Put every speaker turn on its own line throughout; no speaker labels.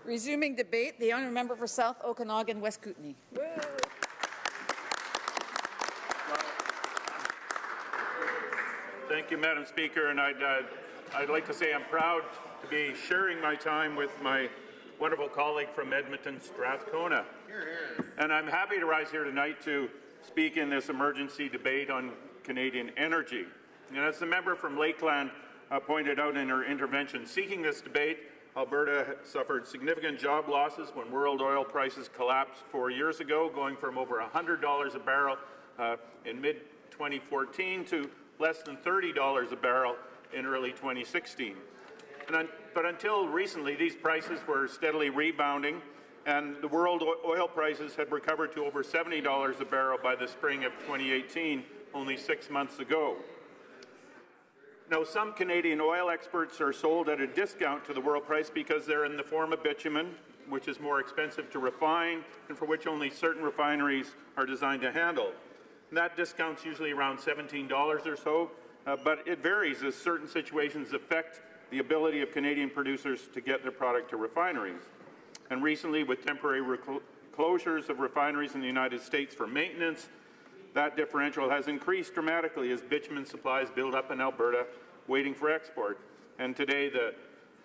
Resuming debate, the honourable member for South Okanagan, West Kootenay.
Thank you, Madam Speaker, and I'd like to say I'm proud to be sharing my time with my wonderful colleague from Edmonton, Strathcona. And I'm happy to rise here tonight to speak in this emergency debate on Canadian energy. And as the member from Lakeland pointed out in her intervention, seeking this debate, Alberta suffered significant job losses when world oil prices collapsed 4 years ago, going from over $100 a barrel in mid-2014 to less than $30 a barrel in early 2016. But until recently, these prices were steadily rebounding, and the world oil prices had recovered to over $70 a barrel by the spring of 2018, only 6 months ago. Now, some Canadian oil experts are sold at a discount to the world price because they're in the form of bitumen, which is more expensive to refine and for which only certain refineries are designed to handle. And that discount's usually around $17 or so, but it varies as certain situations affect the ability of Canadian producers to get their product to refineries. And recently, with temporary closures of refineries in the United States for maintenance, that differential has increased dramatically as bitumen supplies build up in Alberta, waiting for export. And today, the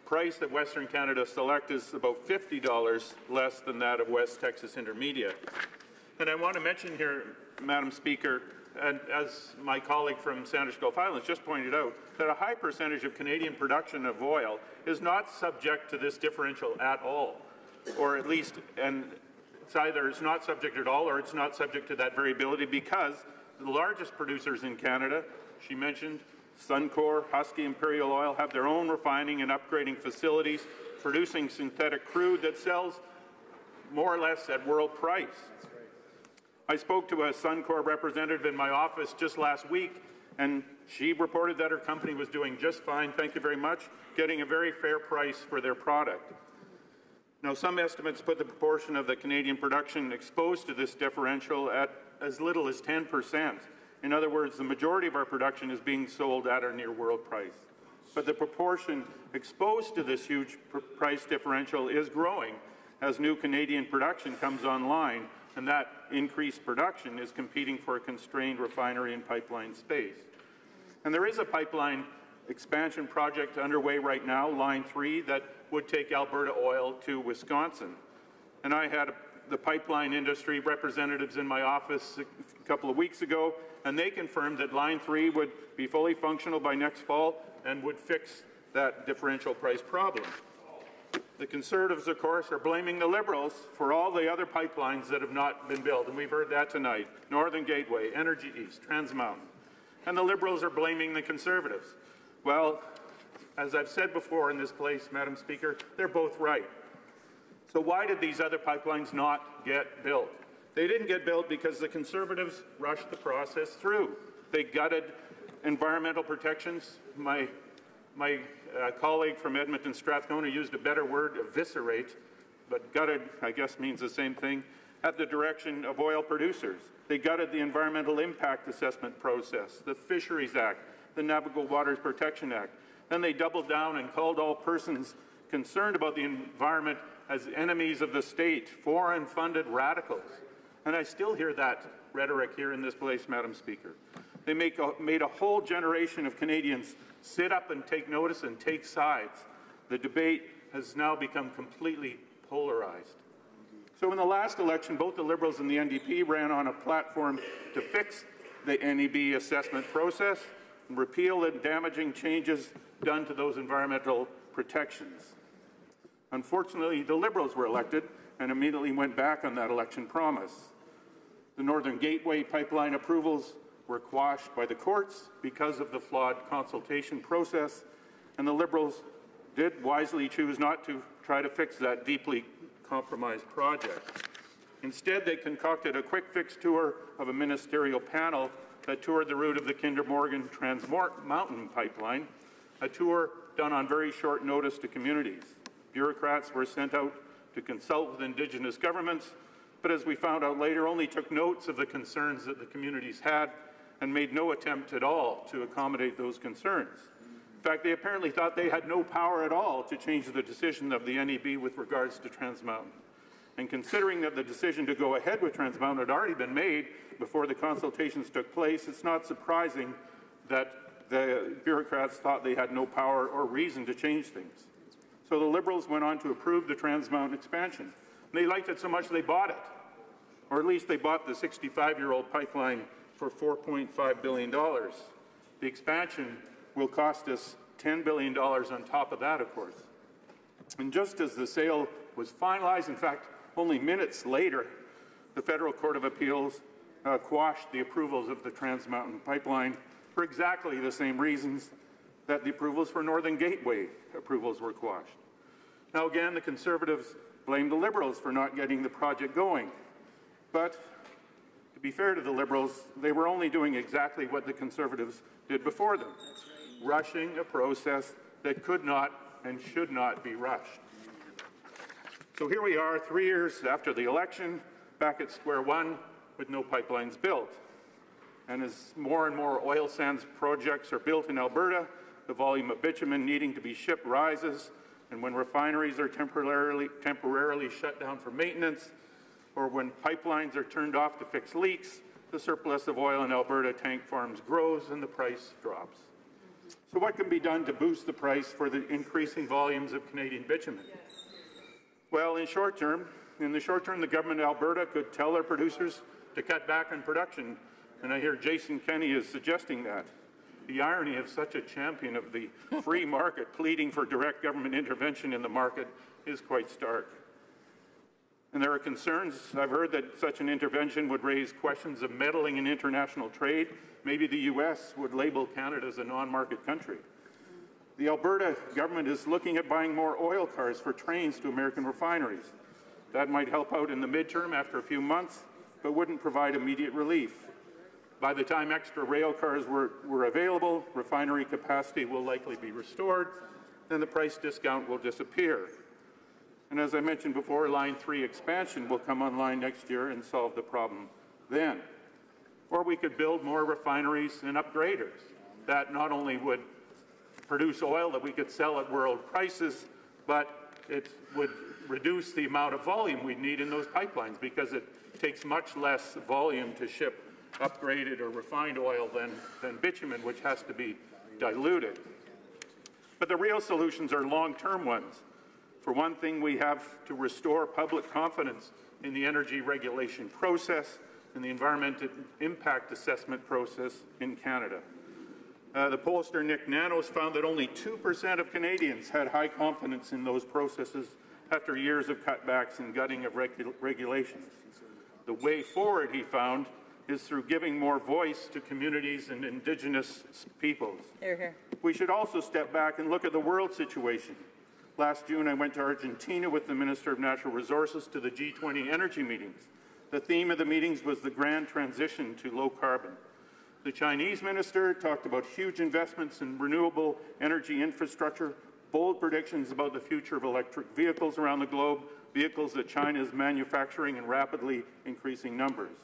price that Western Canada Select is about $50 less than that of West Texas Intermediate. And I want to mention here, Madam Speaker, and as my colleague from Sandwich Gulf Islands just pointed out, that a high percentage of Canadian production of oil is not subject to this differential at all, or at least, and it's either it's not subject at all or it's not subject to that variability because the largest producers in Canada, she mentioned, Suncor, Husky, Imperial Oil, have their own refining and upgrading facilities, producing synthetic crude that sells more or less at world price. I spoke to a Suncor representative in my office just last week, and she reported that her company was doing just fine, thank you very much, getting a very fair price for their product. Now, some estimates put the proportion of the Canadian production exposed to this differential at as little as 10%. In other words, the majority of our production is being sold at or near world price. But the proportion exposed to this huge price differential is growing as new Canadian production comes online, and that increased production is competing for a constrained refinery and pipeline space. And there is a pipeline expansion project underway right now, Line 3, that would take Alberta oil to Wisconsin. And I had the pipeline industry representatives in my office a couple of weeks ago, and they confirmed that Line 3 would be fully functional by next fall and would fix that differential price problem. The Conservatives, of course, are blaming the Liberals for all the other pipelines that have not been built, and we've heard that tonight. Northern Gateway, Energy East, Trans Mountain. And the Liberals are blaming the Conservatives. Well, as I've said before in this place, Madam Speaker, they're both right. So why did these other pipelines not get built? They didn't get built because the Conservatives rushed the process through. They gutted environmental protections. My colleague from Edmonton, Strathcona, used a better word, eviscerate, but gutted, I guess, means the same thing, at the direction of oil producers. They gutted the Environmental Impact Assessment process, the Fisheries Act, the Navigable Waters Protection Act. Then they doubled down and called all persons concerned about the environment as enemies of the state, foreign-funded radicals. And I still hear that rhetoric here in this place, Madam Speaker. They made a whole generation of Canadians sit up and take notice and take sides. The debate has now become completely polarized. So in the last election, both the Liberals and the NDP ran on a platform to fix the NEB assessment process and repeal the damaging changes done to those environmental protections. Unfortunately, the Liberals were elected and immediately went back on that election promise. The Northern Gateway pipeline approvals were quashed by the courts because of the flawed consultation process, and the Liberals did wisely choose not to try to fix that deeply compromised project. Instead, they concocted a quick fix tour of a ministerial panel that toured the route of the Kinder Morgan Trans Mountain pipeline, a tour done on very short notice to communities. Bureaucrats were sent out to consult with Indigenous governments, but as we found out later, only took notes of the concerns that the communities had and made no attempt at all to accommodate those concerns. In fact, they apparently thought they had no power at all to change the decision of the NEB with regards to Trans Mountain. And considering that the decision to go ahead with Trans Mountain had already been made before the consultations took place, it's not surprising that the bureaucrats thought they had no power or reason to change things. So the Liberals went on to approve the Trans Mountain expansion. They liked it so much they bought it, or at least they bought the 65-year-old pipeline for $4.5 billion. The expansion will cost us $10 billion on top of that, of course. And just as the sale was finalized, in fact, only minutes later, the Federal Court of Appeals quashed the approvals of the Trans Mountain pipeline for exactly the same reasons that the approvals for Northern Gateway approvals were quashed. Now again, the Conservatives blame the Liberals for not getting the project going. But to be fair to the Liberals, they were only doing exactly what the Conservatives did before them, rushing a process that could not and should not be rushed. So here we are, 3 years after the election, back at square one with no pipelines built. And as more and more oil sands projects are built in Alberta, the volume of bitumen needing to be shipped rises, and when refineries are temporarily shut down for maintenance, or when pipelines are turned off to fix leaks, the surplus of oil in Alberta tank farms grows and the price drops. So what can be done to boost the price for the increasing volumes of Canadian bitumen? Well, in the short term, the government of Alberta could tell their producers to cut back on production, and I hear Jason Kenney is suggesting that. The irony of such a champion of the free market pleading for direct government intervention in the market is quite stark. And there are concerns, I've heard, that such an intervention would raise questions of meddling in international trade. Maybe the U.S. would label Canada as a non-market country. The Alberta government is looking at buying more oil cars for trains to American refineries. That might help out in the midterm after a few months, but wouldn't provide immediate relief. By the time extra rail cars were available, refinery capacity will likely be restored, and the price discount will disappear. And as I mentioned before, Line 3 expansion will come online next year and solve the problem then. Or we could build more refineries and upgraders that not only would produce oil that we could sell at world prices, but it would reduce the amount of volume we need in those pipelines because it takes much less volume to ship upgraded or refined oil than bitumen, which has to be diluted. But the real solutions are long-term ones. For one thing, we have to restore public confidence in the energy regulation process and the environmental impact assessment process in Canada. The pollster Nick Nanos found that only 2% of Canadians had high confidence in those processes after years of cutbacks and gutting of regulations. The way forward, he found, is through giving more voice to communities and Indigenous peoples.
Hear, hear.
We should also step back and look at the world situation. Last June, I went to Argentina with the Minister of Natural Resources to the G20 energy meetings. The theme of the meetings was the grand transition to low carbon. The Chinese minister talked about huge investments in renewable energy infrastructure, bold predictions about the future of electric vehicles around the globe, vehicles that China is manufacturing in rapidly increasing numbers.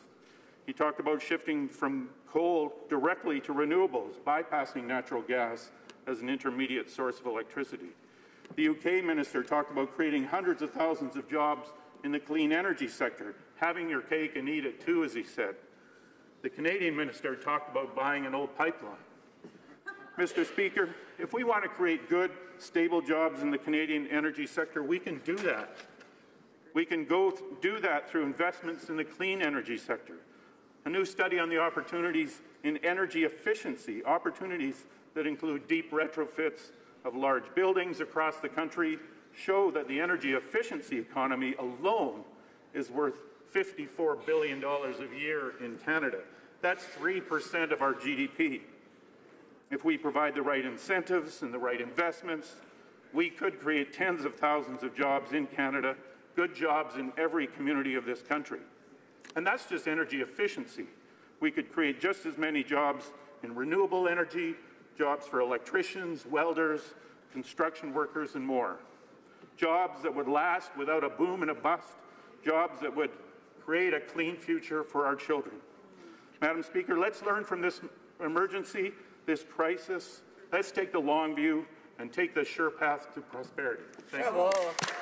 He talked about shifting from coal directly to renewables, bypassing natural gas as an intermediate source of electricity. The UK minister talked about creating hundreds of thousands of jobs in the clean energy sector, having your cake and eat it too, as he said. The Canadian minister talked about buying an old pipeline. Mr. Speaker, if we want to create good, stable jobs in the Canadian energy sector, we can do that. We can do that through investments in the clean energy sector. A new study on the opportunities in energy efficiency, opportunities that include deep retrofits of large buildings across the country, show that the energy efficiency economy alone is worth $54 billion a year in Canada. That's 3% of our GDP. If we provide the right incentives and the right investments, we could create tens of thousands of jobs in Canada, good jobs in every community of this country. And that's just energy efficiency. We could create just as many jobs in renewable energy, jobs for electricians, welders, construction workers, and more. Jobs that would last without a boom and a bust, jobs that would create a clean future for our children. Madam Speaker, let's learn from this emergency, this crisis, Let's take the long view and take the sure path to prosperity. Thank you.